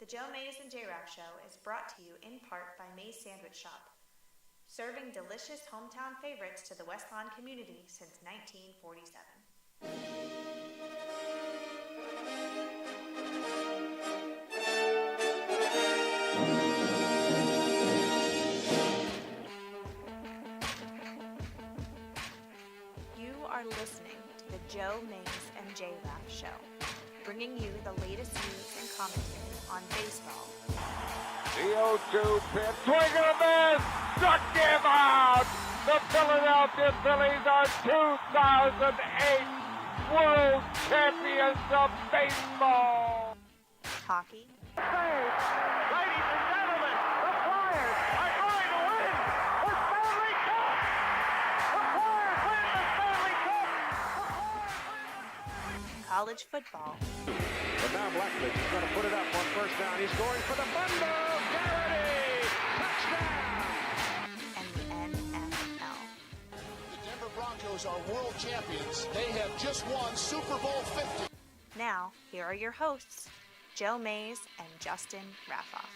The Joe Mays and J-Raff Show is brought to you in part by Mays Sandwich Shop, serving delicious hometown favorites to the West Lawn community since 1947. You are listening to the Joe Mays and J-Raff Show, bringing you the latest news and commentary on baseball. The 0-2 pitch, swing and a miss, struck him out! The Philadelphia Phillies are 2008 World Champions of Baseball! Hockey. Ladies and gentlemen, the Flyers are going to win the Stanley Cup! The Flyers win the Stanley Cup! College football. But now Blackledge is going to put it up on first down. He's going for the bundle. Garrity! Touchdown! And the NFL. The Denver Broncos are world champions. They have just won Super Bowl 50. Now, here are your hosts, Joe Mays and Justin Raffoff.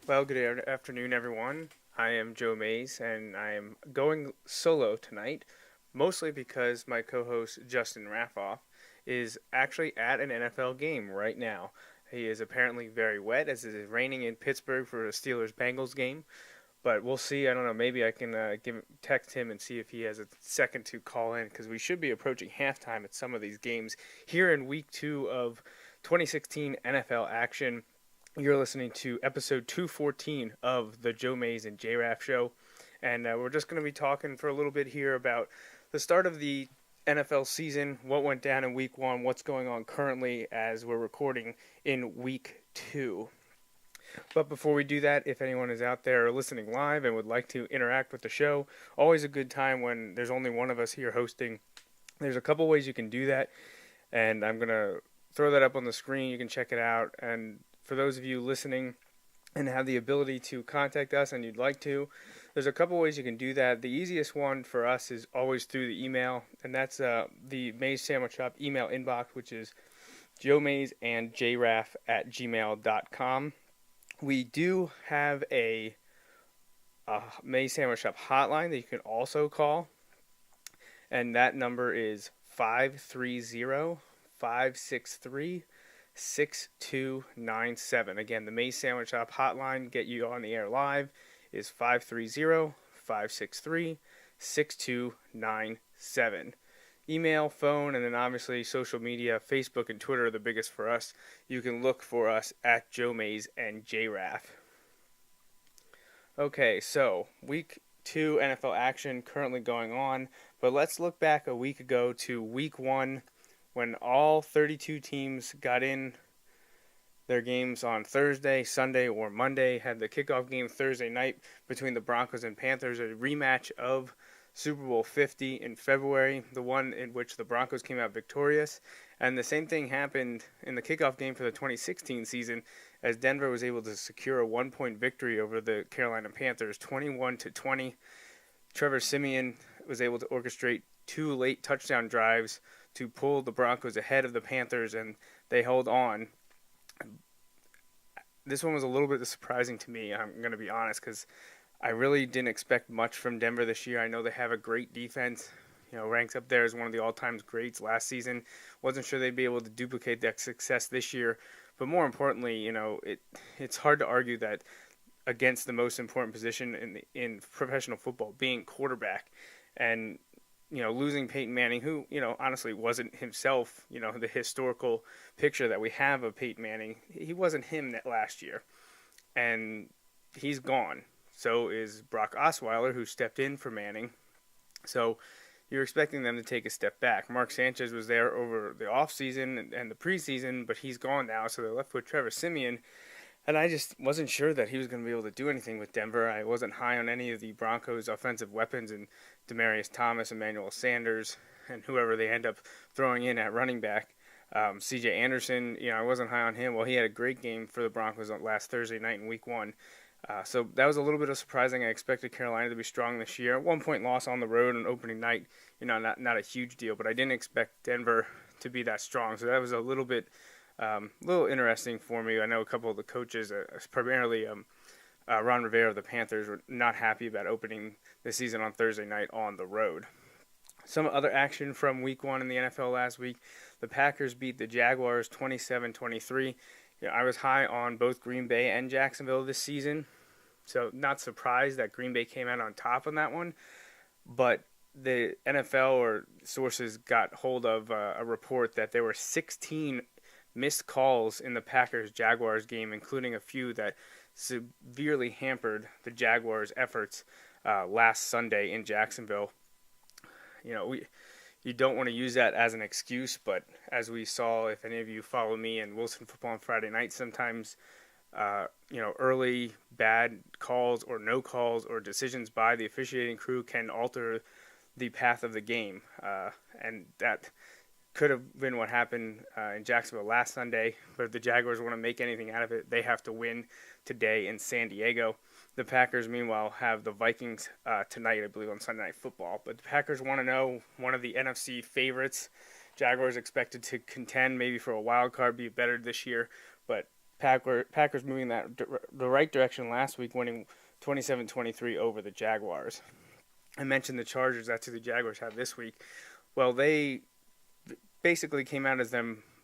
Well, good afternoon, everyone. I am Joe Mays, and I am going solo tonight, mostly because my co-host Justin Raffoff is actually at an NFL game right now. He is apparently very wet, as it is raining in Pittsburgh for the Steelers-Bengals game, but we'll see. I don't know, maybe I can text him and see if he has a second to call in, because we should be approaching halftime at some of these games here in Week 2 of 2016 NFL action. You're listening to episode 214 of the Joe Mays and J-Raff Show, and we're just going to be talking for a little bit here about the start of the NFL season, what went down in Week 1, what's going on currently as we're recording in Week 2. But before we do that, if anyone is out there listening live and would like to interact with the show, always a good time when there's only one of us here hosting. There's a couple ways you can do that, and I'm going to throw that up on the screen. You can check it out, and for those of you listening and have the ability to contact us and you'd like to, there's a couple ways you can do that. The easiest one for us is always through the email, and that's the Mays Sandwich Shop email inbox, which is joemaysandjraff@gmail.com. We do have a Mays Sandwich Shop hotline that you can also call, and that number is 530-563-6297. Again, the Mays Sandwich Shop hotline, get you on the air live, is 530-563-6297. Email, phone, and then obviously social media, Facebook and Twitter are the biggest for us. You can look for us at Joe Mays and J-Raff. Okay, so Week 2 NFL action currently going on, but let's look back a week ago to Week 1, when all 32 teams got in their games on Thursday, Sunday, or Monday, had the kickoff game Thursday night between the Broncos and Panthers, a rematch of Super Bowl 50 in February, the one in which the Broncos came out victorious. And the same thing happened in the kickoff game for the 2016 season, as Denver was able to secure a 1-point victory over the Carolina Panthers, 21-20. Trevor Siemian was able to orchestrate 2 late touchdown drives to pull the Broncos ahead of the Panthers, and they held on. This one was a little bit surprising to me, I'm going to be honest, because I really didn't expect much from Denver this year. I know they have a great defense, ranks up there as one of the all-time greats last season. Wasn't sure they'd be able to duplicate that success this year, but more importantly, it's hard to argue that against the most important position in professional football, being quarterback, and losing Peyton Manning, who, honestly wasn't himself, the historical picture that we have of Peyton Manning. He wasn't him that last year, and he's gone. So is Brock Osweiler, who stepped in for Manning. So you're expecting them to take a step back. Mark Sanchez was there over the offseason and the preseason, but he's gone now, so they're left with Trevor Siemian. And I just wasn't sure that he was going to be able to do anything with Denver. I wasn't high on any of the Broncos' offensive weapons, and Demaryius Thomas, Emmanuel Sanders, and whoever they end up throwing in at running back. C.J. Anderson, I wasn't high on him. Well, he had a great game for the Broncos on last Thursday night in Week 1. So that was a little bit of surprising. I expected Carolina to be strong this year. 1 point loss on the road on opening night, not a huge deal, but I didn't expect Denver to be that strong. So that was a little bit, little interesting for me. I know a couple of the coaches, primarily Ron Rivera of the Panthers, were not happy about opening the season on Thursday night on the road. Some other action from Week 1 in the NFL last week. The Packers beat the Jaguars 27-23. I was high on both Green Bay and Jacksonville this season, so not surprised that Green Bay came out on top on that one. But the NFL or sources got hold of a report that there were 16 missed calls in the Packers-Jaguars game, including a few that severely hampered the Jaguars' efforts last Sunday in Jacksonville. You don't want to use that as an excuse, but as we saw, if any of you follow me and Wilson Football on Friday night, sometimes early bad calls or no calls or decisions by the officiating crew can alter the path of the game, and that could have been what happened in Jacksonville last Sunday. But if the Jaguars want to make anything out of it, they have to win today in San Diego. The Packers, meanwhile, have the Vikings tonight, I believe, on Sunday Night Football. But the Packers want to know, one of the NFC favorites. Jaguars expected to contend maybe for a wild card, be better this year. But Packers moving the right direction last week, winning 27-23 over the Jaguars. I mentioned the Chargers. That's who the Jaguars have this week. Well, they basically came out as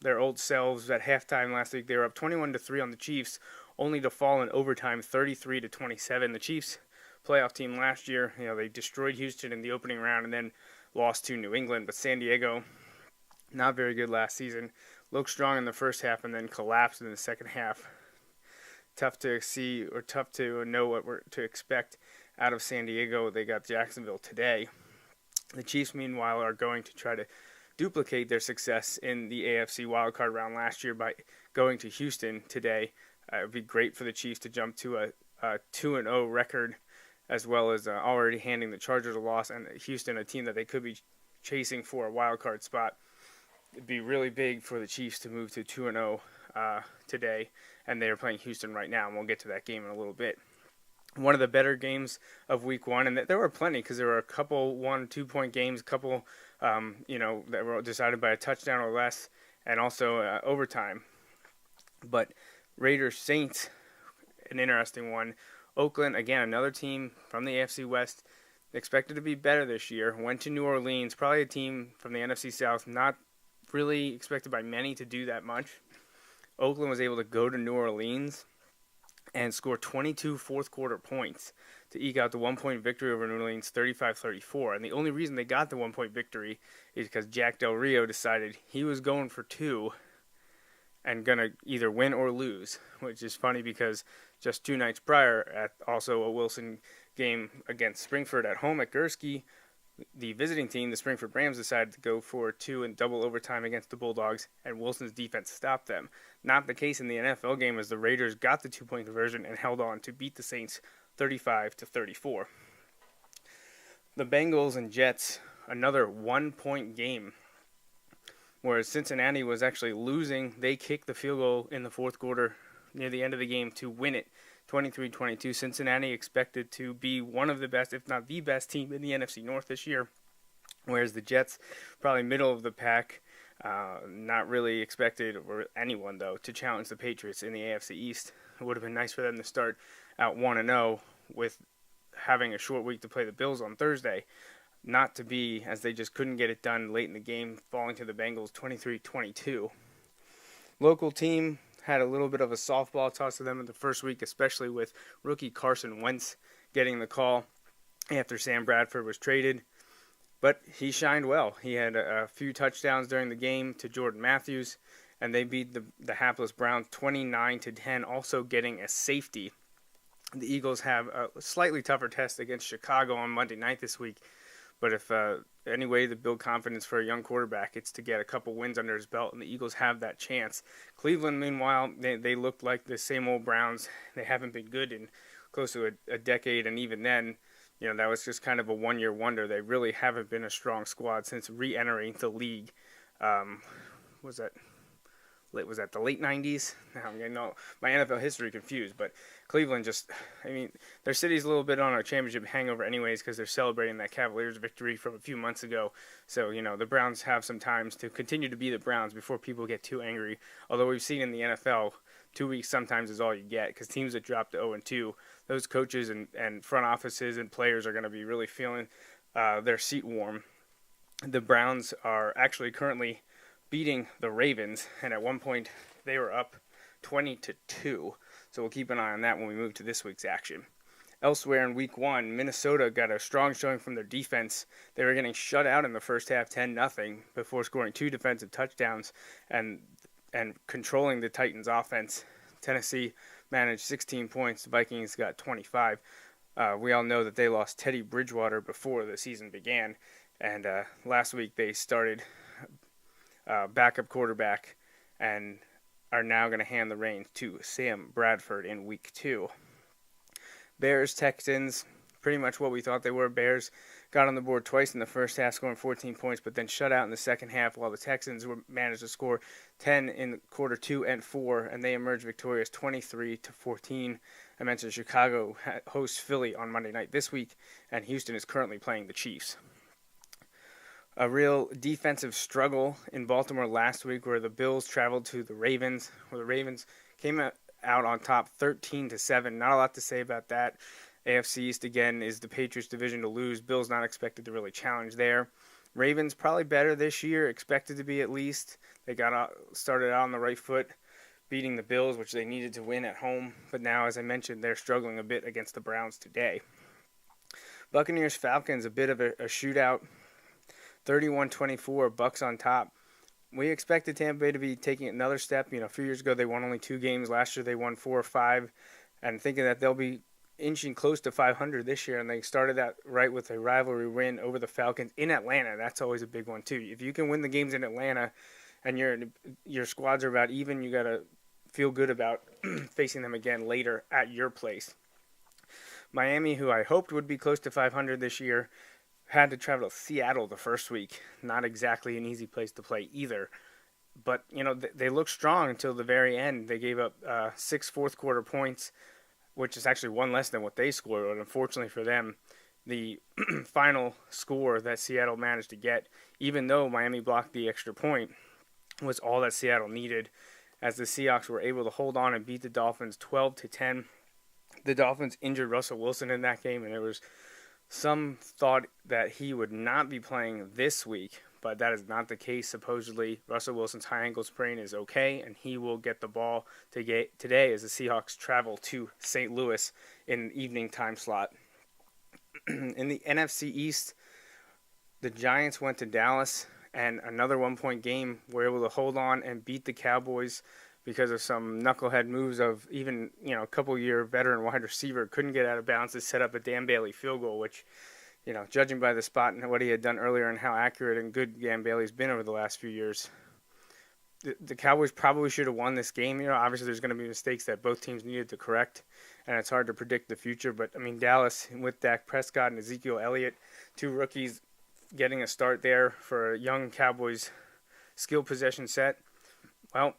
their old selves at halftime last week. They were up 21-3 on the Chiefs, only to fall in overtime 33-27. The Chiefs, playoff team last year, they destroyed Houston in the opening round and then lost to New England. But San Diego, not very good last season, looked strong in the first half and then collapsed in the second half. Tough to see or tough to know what we're to expect out of San Diego. They got Jacksonville today. The Chiefs, meanwhile, are going to try to duplicate their success in the AFC wildcard round last year by going to Houston today. It would be great for the Chiefs to jump to a 2-0 record, as well as already handing the Chargers a loss, and Houston, a team that they could be chasing for a wild card spot. It'd be really big for the Chiefs to move to 2-0 today, and they are playing Houston right now, and we'll get to that game in a little bit. One of the better games of Week 1, and there were plenty because there were a couple 1-2 point games, a couple that were decided by a touchdown or less, and also overtime. But Raiders Saints, an interesting one. Oakland, again, another team from the AFC West, expected to be better this year. Went to New Orleans, probably a team from the NFC South, not really expected by many to do that much. Oakland was able to go to New Orleans and score 22 fourth-quarter points to eke out the 1-point victory over New Orleans, 35-34. And the only reason they got the 1-point victory is because Jack Del Rio decided he was going for 2 and going to either win or lose, which is funny because just 2 nights prior, at also a Wilson game against Springford at home at Gursky, the visiting team, the Springford Rams, decided to go for 2 in double overtime against the Bulldogs, and Wilson's defense stopped them. Not the case in the NFL game, as the Raiders got the 2-point conversion and held on to beat the Saints 35-34. The Bengals and Jets, another 1-point game. Whereas Cincinnati was actually losing, they kicked the field goal in the fourth quarter near the end of the game to win it, 23-22. Cincinnati expected to be one of the best, if not the best team in the NFC North this year, whereas the Jets, probably middle of the pack, not really expected, or anyone though, to challenge the Patriots in the AFC East. It would have been nice for them to start out 1-0 with having a short week to play the Bills on Thursday. Not to be, as they just couldn't get it done late in the game, falling to the Bengals 23-22. Local team had a little bit of a softball toss to them in the first week, especially with rookie Carson Wentz getting the call after Sam Bradford was traded. But he shined well. He had a few touchdowns during the game to Jordan Matthews, and they beat the hapless Browns 29-10, also getting a safety. The Eagles have a slightly tougher test against Chicago on Monday night this week. But if any way to build confidence for a young quarterback, it's to get a couple wins under his belt, and the Eagles have that chance. Cleveland, meanwhile, they looked like the same old Browns. They haven't been good in close to a decade, and even then, that was just kind of a one-year wonder. They really haven't been a strong squad since re-entering the league. Was that was that the late 90s? Now I'm getting all my NFL history confused, but Cleveland their city's a little bit on a championship hangover anyways because they're celebrating that Cavaliers victory from a few months ago. So, the Browns have some times to continue to be the Browns before people get too angry. Although we've seen in the NFL, 2 weeks sometimes is all you get because teams that drop to 0-2, those coaches and front offices and players are going to be really feeling their seat warm. The Browns are actually currently beating the Ravens, and at one point they were up 20-2. So we'll keep an eye on that when we move to this week's action. Elsewhere in Week 1, Minnesota got a strong showing from their defense. They were getting shut out in the first half 10-0 before scoring 2 defensive touchdowns and controlling the Titans' offense. Tennessee managed 16 points. The Vikings got 25. We all know that they lost Teddy Bridgewater before the season began, and last week they started backup quarterback and are now going to hand the reins to Sam Bradford in Week 2. Bears, Texans, pretty much what we thought they were. Bears got on the board twice in the first half, scoring 14 points, but then shut out in the second half, while the Texans managed to score 10 in quarter 2 and 4, and they emerged victorious 23-14. I mentioned Chicago hosts Philly on Monday night this week, and Houston is currently playing the Chiefs. A real defensive struggle in Baltimore last week where the Bills traveled to the Ravens, where the Ravens came out on top 13-7. Not a lot to say about that. AFC East, again, is the Patriots' division to lose. Bills not expected to really challenge there. Ravens probably better this year, expected to be at least. They started out on the right foot, beating the Bills, which they needed to win at home. But now, as I mentioned, they're struggling a bit against the Browns today. Buccaneers-Falcons, a bit of a shootout. 31-24, Bucs on top. We expected Tampa Bay to be taking another step. A few years ago they won only 2 games. Last year they won 4 or 5. And thinking that they'll be inching close to 500 this year. And they started that right with a rivalry win over the Falcons in Atlanta. That's always a big one too. If you can win the games in Atlanta and your squads are about even, you got to feel good about facing them again later at your place. Miami, who I hoped would be close to 500 this year, had to travel to Seattle the first week. Not exactly an easy place to play either. But, they looked strong until the very end. They gave up 6 fourth-quarter points, which is actually one less than what they scored. But unfortunately for them, the final score that Seattle managed to get, even though Miami blocked the extra point, was all that Seattle needed, as the Seahawks were able to hold on and beat the Dolphins 12-10. The Dolphins injured Russell Wilson in that game, and there was some thought that he would not be playing this week, but that is not the case. Supposedly, Russell Wilson's high ankle sprain is okay, and he will get the ball today as the Seahawks travel to St. Louis in the evening time slot. In the NFC East, the Giants went to Dallas, and another one-point game were able to hold on and beat the Cowboys because of some knucklehead moves of even, a couple-year veteran wide receiver couldn't get out of bounds to set up a Dan Bailey field goal, which, judging by the spot and what he had done earlier and how accurate and good Dan Bailey's been over the last few years, the Cowboys probably should have won this game. Obviously there's going to be mistakes that both teams needed to correct, and it's hard to predict the future. But, Dallas, with Dak Prescott and Ezekiel Elliott, 2 rookies getting a start there for a young Cowboys skill possession set, well,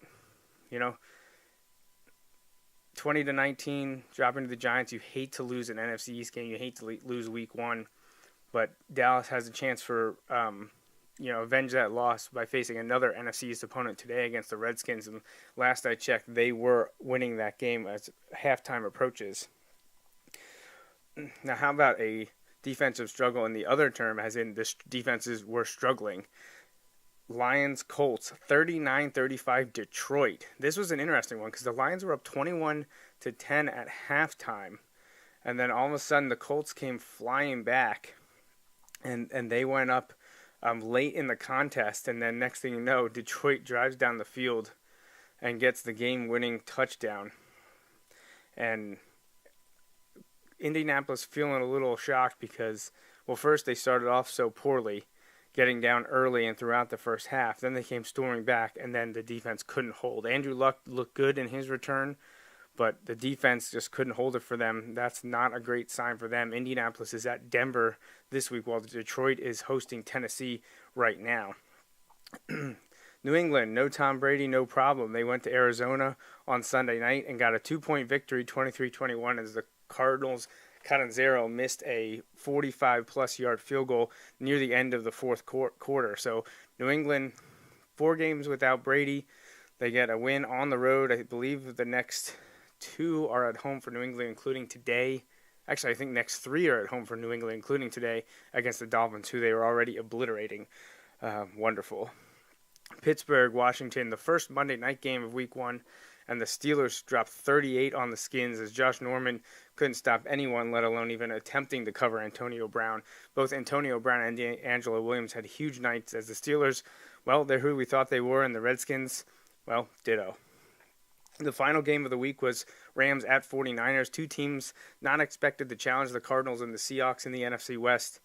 20-19, dropping to the Giants. You hate to lose an NFC East game. You hate to lose Week 1. But Dallas has a chance for, avenge that loss by facing another NFC East opponent today against the Redskins. And last I checked, they were winning that game as halftime approaches. Now, how about a defensive struggle in the other term, as in the defenses were struggling? Lions, Colts, 39-35 Detroit. This was an interesting one because the Lions were up 21-10 at halftime. And then all of a sudden the Colts came flying back and they went up late in the contest. And then next thing you know, Detroit drives down the field and gets the game-winning touchdown. And Indianapolis feeling a little shocked because, well, first they started off so poorly, getting down early and throughout the first half. Then they came storming back, and then the defense couldn't hold. Andrew Luck looked good in his return, but the defense just couldn't hold it for them. That's not a great sign for them. Indianapolis is at Denver this week, while Detroit is hosting Tennessee right now. New England, no Tom Brady, no problem. They went to Arizona on Sunday night and got a 2-point victory, 23-21, as the Cardinals, Catanzaro, missed a 45-plus yard field goal near the end of the fourth quarter. So New England, 4 games without Brady. They get a win on the road. I believe the next 2 are at home for New England, including today. Actually, I think next 3 are at home for New England, including today against the Dolphins, who they were already obliterating. Wonderful. Pittsburgh, Washington, the first Monday night game of Week 1, and the Steelers dropped 38 on the Skins as Josh Norman couldn't stop anyone, let alone even attempting to cover Antonio Brown. Both Antonio Brown and D'Angelo Williams had huge nights as the Steelers, well, they're who we thought they were, and the Redskins, well, ditto. The final game of the week was Rams at 49ers, 2 teams not expected to challenge the Cardinals and the Seahawks in the NFC West.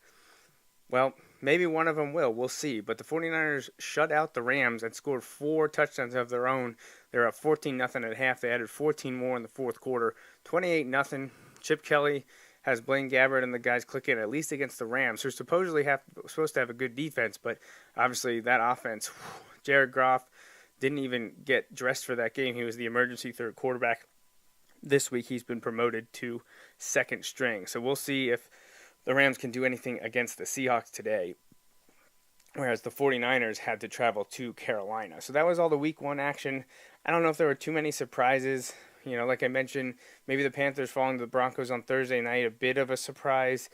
Well, maybe one of them will. We'll see. But the 49ers shut out the Rams and scored 4 touchdowns of their own. They're up 14-0 at half. They added 14 more in the fourth quarter. 28-0. Chip Kelly has Blaine Gabbert and the guys clicking, at least against the Rams, who are supposed to have a good defense. But obviously that offense, Jared Goff didn't even get dressed for that game. He was the emergency third quarterback. This week he's been promoted to second string. So we'll see if the Rams can do anything against the Seahawks today, whereas the 49ers had to travel to Carolina. So that was all the Week 1 action. I don't know if there were too many surprises. You know, like I mentioned, maybe the Panthers falling to the Broncos on Thursday night, a bit of a surprise.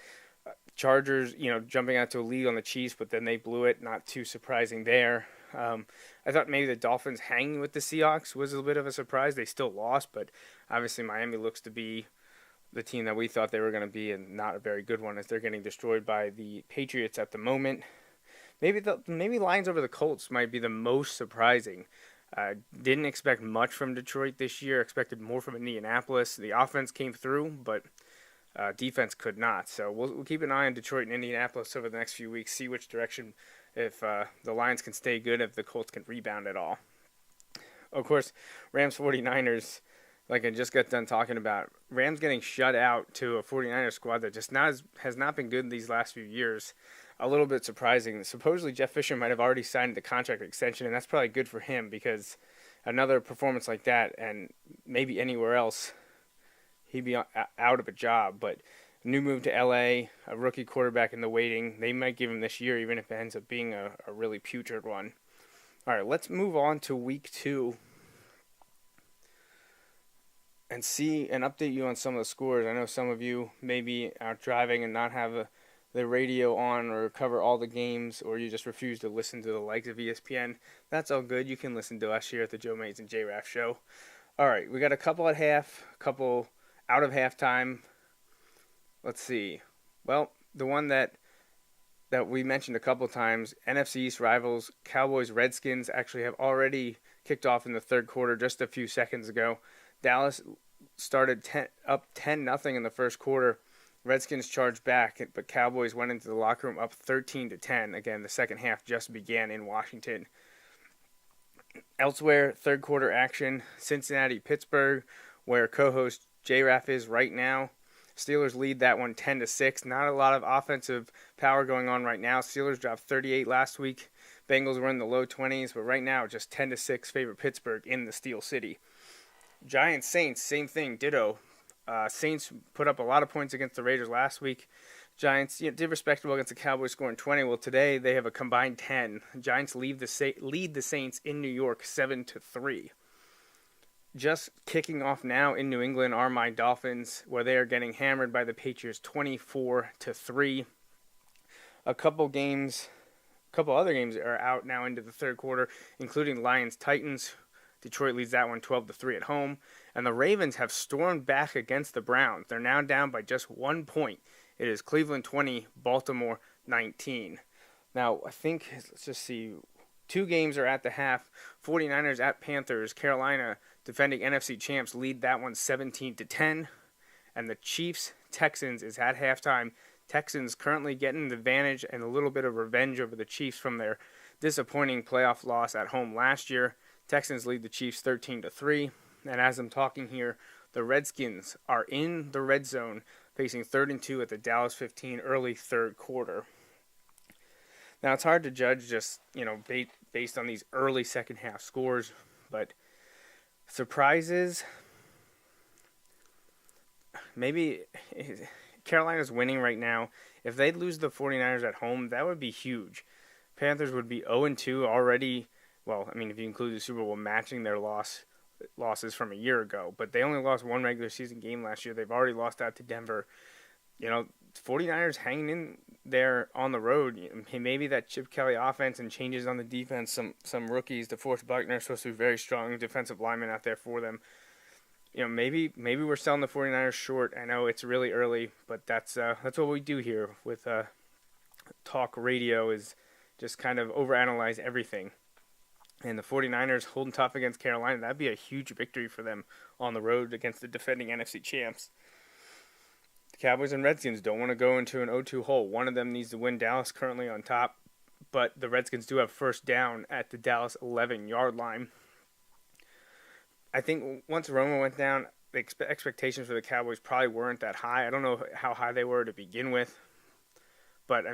Chargers, jumping out to a lead on the Chiefs, but then they blew it. Not too surprising there. I thought maybe the Dolphins hanging with the Seahawks was a bit of a surprise. They still lost, but obviously Miami looks to be the team that we thought they were going to be, and not a very good one as they're getting destroyed by the Patriots at the moment. Maybe Lions over the Colts might be the most surprising. Didn't expect much from Detroit this year. Expected more from Indianapolis. The offense came through, but defense could not. So we'll keep an eye on Detroit and Indianapolis over the next few weeks, see which direction, if the Lions can stay good, if the Colts can rebound at all. Of course, Rams 49ers, like I just got done talking about, Rams getting shut out to a 49ers squad that just has not been good these last few years. A little bit surprising. Supposedly Jeff Fisher might have already signed the contract extension, and that's probably good for him because another performance like that, and maybe anywhere else, he'd be out of a job. But a new move to L.A., a rookie quarterback in the waiting, they might give him this year, even if it ends up being a really putrid one. All right, let's move on to Week 2 and see and update you on some of the scores. I know some of you may be out driving and not have the radio on or cover all the games, or you just refuse to listen to the likes of ESPN. That's all good. You can listen to us here at the Joe Mays and J-Raff Show. All right, we got a couple at half, a couple out of halftime. Let's see. Well, the one that we mentioned a couple times, NFC East rivals, Cowboys-Redskins, actually have already kicked off in the third quarter just a few seconds ago. Dallas started up 10-0 in the first quarter. Redskins charged back, but Cowboys went into the locker room up 13-10. Again, the second half just began in Washington. Elsewhere, third quarter action, Cincinnati-Pittsburgh, where co-host J-Raff is right now. Steelers lead that one 10-6. Not a lot of offensive power going on right now. Steelers dropped 38 last week. Bengals were in the low 20s, but right now just 10-6 favor Pittsburgh in the Steel City. Giants-Saints, same thing, ditto. Saints put up a lot of points against the Raiders last week. Giants did respectable against the Cowboys, scoring 20. Well, today they have a combined 10. Giants lead the Saints in New York 7-3. Just kicking off now in New England are my Dolphins, where they are getting hammered by the Patriots 24-3. A couple other games are out now into the third quarter, including Lions-Titans. Detroit leads that one 12-3 at home. And the Ravens have stormed back against the Browns. They're now down by just 1 point. It is Cleveland 20, Baltimore 19. Now, I think, let's just see, 2 games are at the half. 49ers at Panthers. Carolina, defending NFC champs, lead that one 17-10. And the Chiefs-Texans is at halftime. Texans currently getting the advantage and a little bit of revenge over the Chiefs from their disappointing playoff loss at home last year. Texans lead the Chiefs 13-3. And as I'm talking here, the Redskins are in the red zone, facing 3rd and 2 at the Dallas 15 early third quarter. Now, it's hard to judge just, based on these early second half scores. But surprises, maybe Carolina's winning right now. If they lose the 49ers at home, that would be huge. Panthers would be 0-2 already. Well, I mean, if you include the Super Bowl, matching their losses from a year ago. But they only lost one regular season game last year. They've already lost out to Denver. 49ers hanging in there on the road. Maybe that Chip Kelly offense and changes on the defense, some rookies. DeForest Buckner is supposed to be very strong defensive lineman out there for them. Maybe we're selling the 49ers short. I know it's really early, but that's what we do here with talk radio, is just kind of overanalyze everything. And the 49ers holding tough against Carolina, that'd be a huge victory for them on the road against the defending NFC champs. The Cowboys and Redskins don't want to go into an 0-2 hole. One of them needs to win. Dallas currently on top, but the Redskins do have first down at the Dallas 11-yard line. I think once Romo went down, the expectations for the Cowboys probably weren't that high. I don't know how high they were to begin with, but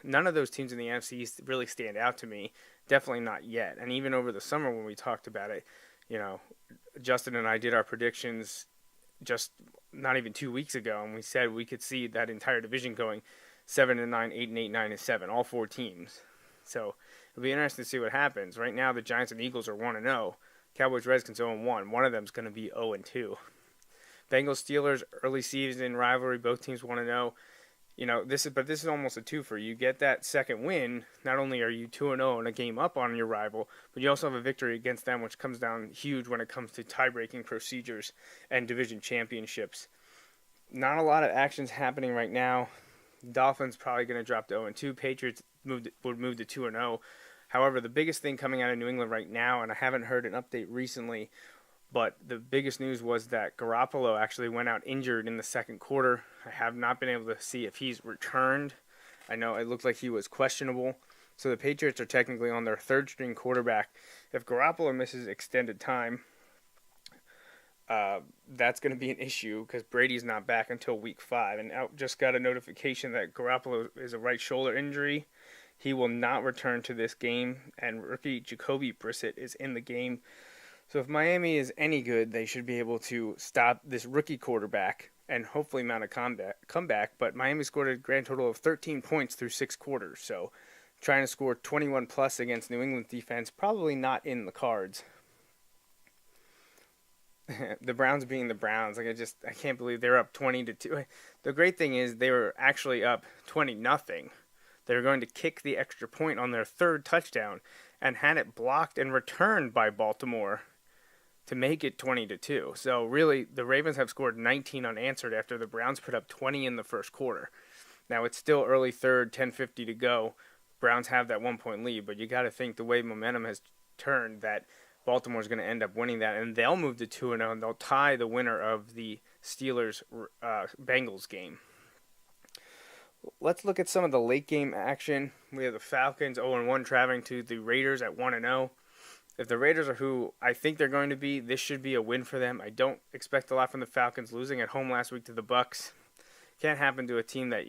none of those teams in the NFC East really stand out to me. Definitely not yet. And even over the summer when we talked about it, Justin and I did our predictions just not even 2 weeks ago, and we said we could see that entire division going 7-9, 8-8, 9-7, all four teams. So it'll be interesting to see what happens. Right now, the Giants and Eagles are 1-0. Cowboys, Redskins 0-1. One of them is going to be 0-2. Bengals, Steelers, early season rivalry. Both teams 1-0. This is almost a twofer. You get that second win. Not only are you 2-0 and a game up on your rival, but you also have a victory against them, which comes down huge when it comes to tie-breaking procedures and division championships. Not a lot of actions happening right now. Dolphins probably going to drop to 0-2. Patriots would move to 2-0. However, the biggest thing coming out of New England right now, and I haven't heard an update recently, but the biggest news was that Garoppolo actually went out injured in the second quarter. I have not been able to see if he's returned. I know it looked like he was questionable. So the Patriots are technically on their third-string quarterback. If Garoppolo misses extended time, that's going to be an issue because Brady's not back until week 5. And I just got a notification that Garoppolo is a right shoulder injury. He will not return to this game, and rookie Jacoby Brissett is in the game. So if Miami is any good, they should be able to stop this rookie quarterback and hopefully mount a comeback. But Miami scored a grand total of 13 points through 6 quarters. So trying to score 21 plus against New England's defense, probably not in the cards. The Browns being the Browns, I can't believe they're up 20-2. The great thing is they were actually up 20-0. They were going to kick the extra point on their third touchdown and had it blocked and returned by Baltimore to make it 20-2. So really, the Ravens have scored 19 unanswered after the Browns put up 20 in the first quarter. Now it's still early third, 10:50 to go. Browns have that 1-point lead, but you got to think the way momentum has turned that Baltimore's going to end up winning that, and they'll move to 2-0, and they'll tie the winner of the Steelers-Bengals game. Let's look at some of the late game action. We have the Falcons 0-1 traveling to the Raiders at 1-0. If the Raiders are who I think they're going to be, this should be a win for them. I don't expect a lot from the Falcons. Losing at home last week to the Bucs can't happen to a team that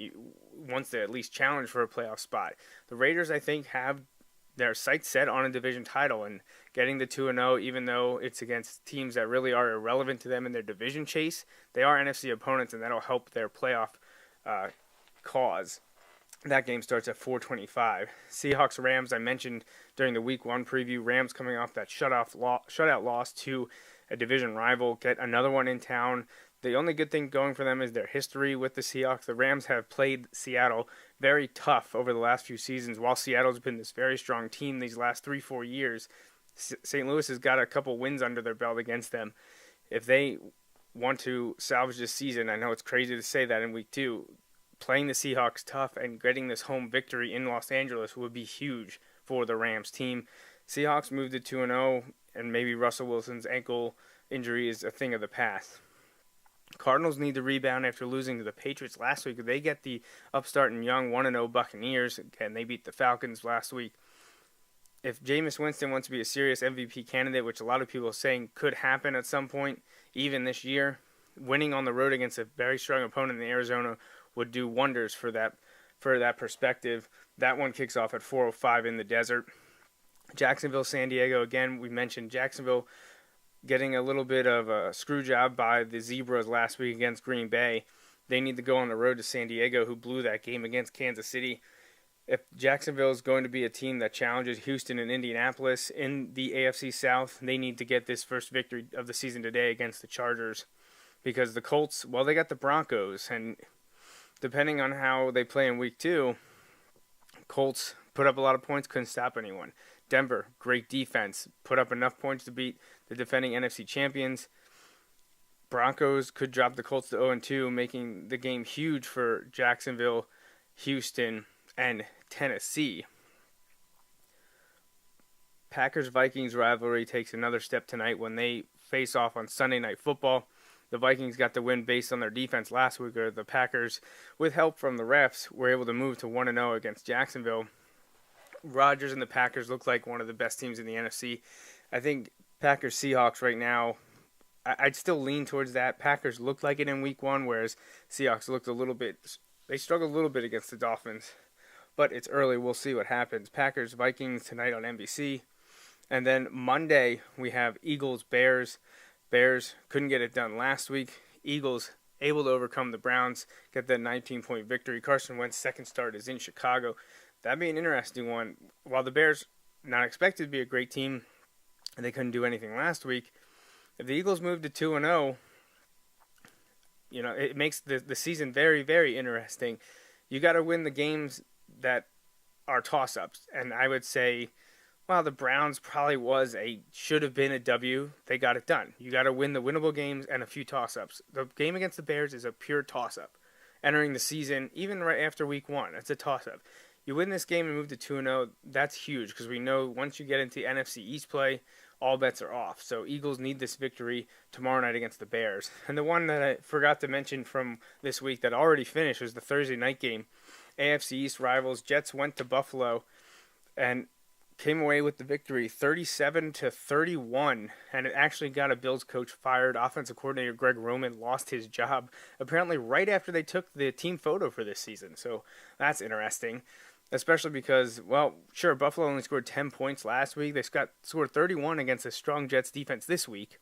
wants to at least challenge for a playoff spot. The Raiders, I think, have their sights set on a division title and getting the 2-0, even though it's against teams that really are irrelevant to them in their division chase. They are NFC opponents, and that'll help their playoff cause. That game starts at 4:25. Seahawks-Rams, I mentioned during the Week 1 preview. Rams coming off that shutout loss to a division rival. Get another one in town. The only good thing going for them is their history with the Seahawks. The Rams have played Seattle very tough over the last few seasons. While Seattle's been this very strong team these last 3-4 years, St. Louis has got a couple wins under their belt against them. If they want to salvage this season, I know it's crazy to say that in Week 2, playing the Seahawks tough and getting this home victory in Los Angeles would be huge for the Rams team. Seahawks moved to 2-0, and maybe Russell Wilson's ankle injury is a thing of the past. Cardinals need to rebound after losing to the Patriots last week. They get the upstart and young 1-0 Buccaneers, and they beat the Falcons last week. If Jameis Winston wants to be a serious MVP candidate, which a lot of people are saying could happen at some point, even this year, winning on the road against a very strong opponent in Arizona would do wonders for that perspective. That one kicks off at 4:05 in the desert. Jacksonville, San Diego, again, we mentioned Jacksonville getting a little bit of a screw job by the Zebras last week against Green Bay. They need to go on the road to San Diego, who blew that game against Kansas City. If Jacksonville is going to be a team that challenges Houston and Indianapolis in the AFC South, they need to get this first victory of the season today against the Chargers. Because the Colts, well, they got the Broncos, and depending on how they play in Week 2, Colts put up a lot of points, couldn't stop anyone. Denver, great defense, put up enough points to beat the defending NFC champions. Broncos could drop the Colts to 0-2, making the game huge for Jacksonville, Houston, and Tennessee. Packers-Vikings rivalry takes another step tonight when they face off on Sunday Night Football. The Vikings got the win based on their defense last week, or the Packers, with help from the refs, were able to move to 1-0 against Jacksonville. Rodgers and the Packers look like one of the best teams in the NFC. I think Packers-Seahawks right now, I'd still lean towards that. Packers looked like it in Week 1, whereas Seahawks looked they struggled a little bit against the Dolphins. But it's early. We'll see what happens. Packers-Vikings tonight on NBC. And then Monday, we have Eagles-Bears. Bears couldn't get it done last week. Eagles able to overcome the Browns, get that 19-point victory. Carson Wentz's second start is in Chicago. That'd be an interesting one. While the Bears not expected to be a great team, and they couldn't do anything last week, if the Eagles move to 2-0, it makes the season very, very interesting. You got to win the games that are toss-ups. And I would say, the Browns probably should have been a W. They got it done. You got to win the winnable games and a few toss-ups. The game against the Bears is a pure toss-up. Entering the season, even right after Week 1, it's a toss-up. You win this game and move to 2-0, that's huge because we know once you get into NFC East play, all bets are off. So Eagles need this victory tomorrow night against the Bears. And the one that I forgot to mention from this week that already finished was the Thursday night game. AFC East rivals, Jets went to Buffalo and came away with the victory 37-31, and it actually got a Bills coach fired. Offensive coordinator Greg Roman lost his job apparently right after they took the team photo for this season. So that's interesting, especially because, Buffalo only scored 10 points last week. They scored 31 against a strong Jets defense this week,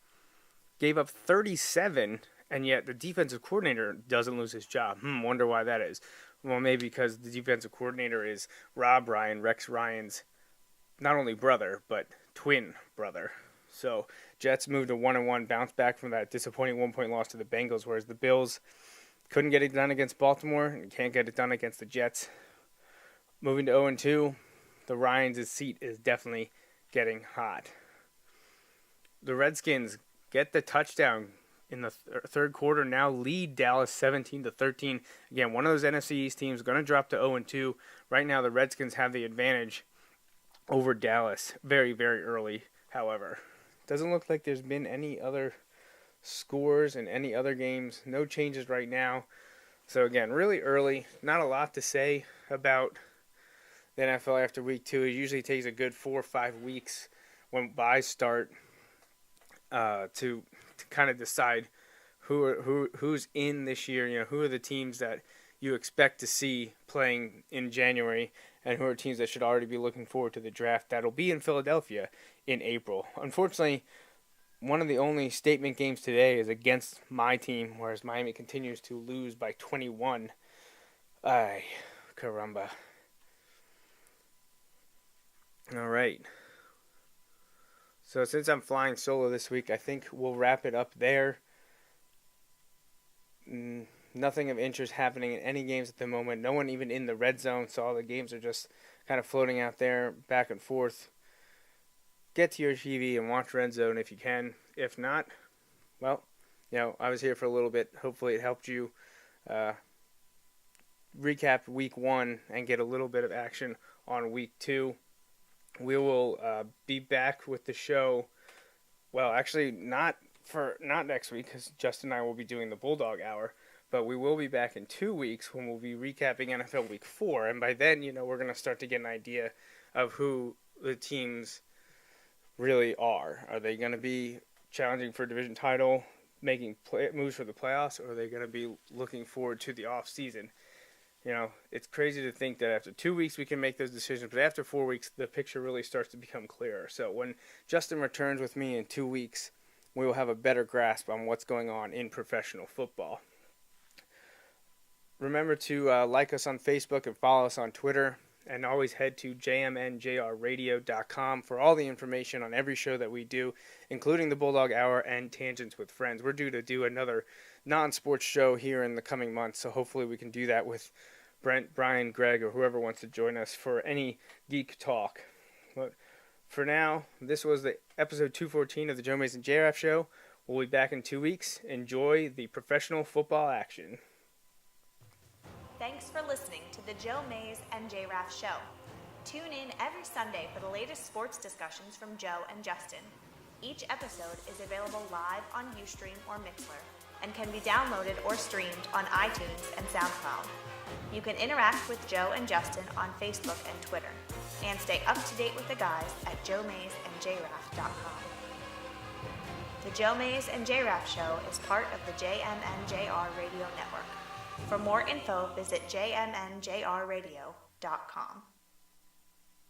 gave up 37, and yet the defensive coordinator doesn't lose his job. Wonder why that is. Well, maybe because the defensive coordinator is Rob Ryan, Rex Ryan's not only brother, but twin brother. So Jets moved to 1-1, bounced back from that disappointing 1-point loss to the Bengals, whereas the Bills couldn't get it done against Baltimore and can't get it done against the Jets. Moving to 0-2, the Ryans' seat is definitely getting hot. The Redskins get the touchdown in the third quarter, now lead Dallas 17-13. Again, one of those NFC East teams going to drop to 0-2. Right now, the Redskins have the advantage over Dallas very, very early, however. Doesn't look like there's been any other scores in any other games. No changes right now. So, again, really early. Not a lot to say about the NFL after Week 2. It usually takes a good 4 or 5 weeks when buys start to kind of decide who's in this year. Who are the teams that you expect to see playing in January, and who are teams that should already be looking forward to the draft that'll be in Philadelphia in April. Unfortunately, one of the only statement games today is against my team, whereas Miami continues to lose by 21. Ay, caramba. All right. So since I'm flying solo this week, I think we'll wrap it up there. Nothing of interest happening in any games at the moment. No one even in the red zone, so all the games are just kind of floating out there, back and forth. Get to your TV and watch Red Zone if you can. If not, I was here for a little bit. Hopefully it helped you recap Week 1 and get a little bit of action on Week 2. We will be back with the show. Well, actually, not next week, because Justin and I will be doing the Bulldog Hour. But we will be back in 2 weeks when we'll be recapping NFL Week 4. And by then, we're going to start to get an idea of who the teams really are. Are they going to be challenging for a division title, making moves for the playoffs, or are they going to be looking forward to the off season? It's crazy to think that after 2 weeks we can make those decisions, but after 4 weeks the picture really starts to become clearer. So when Justin returns with me in 2 weeks, we will have a better grasp on what's going on in professional football. Remember to like us on Facebook and follow us on Twitter, and always head to jmnjrradio.com for all the information on every show that we do, including the Bulldog Hour and Tangents with Friends. We're due to do another non-sports show here in the coming months, so hopefully we can do that with Brent, Brian, Greg, or whoever wants to join us for any geek talk. But for now, this was the episode 214 of the Joe Mays and J-Raff Show. We'll be back in 2 weeks. Enjoy the professional football action. Thanks for listening to the Joe Mays and J-Raff Show. Tune in every Sunday for the latest sports discussions from Joe and Justin. Each episode is available live on Ustream or Mixler and can be downloaded or streamed on iTunes and SoundCloud. You can interact with Joe and Justin on Facebook and Twitter, and stay up to date with the guys at joemaysandjraff.com. The Joe Mays and J-Raff Show is part of the JMNJR Radio Network. For more info, visit jmnjrradio.com.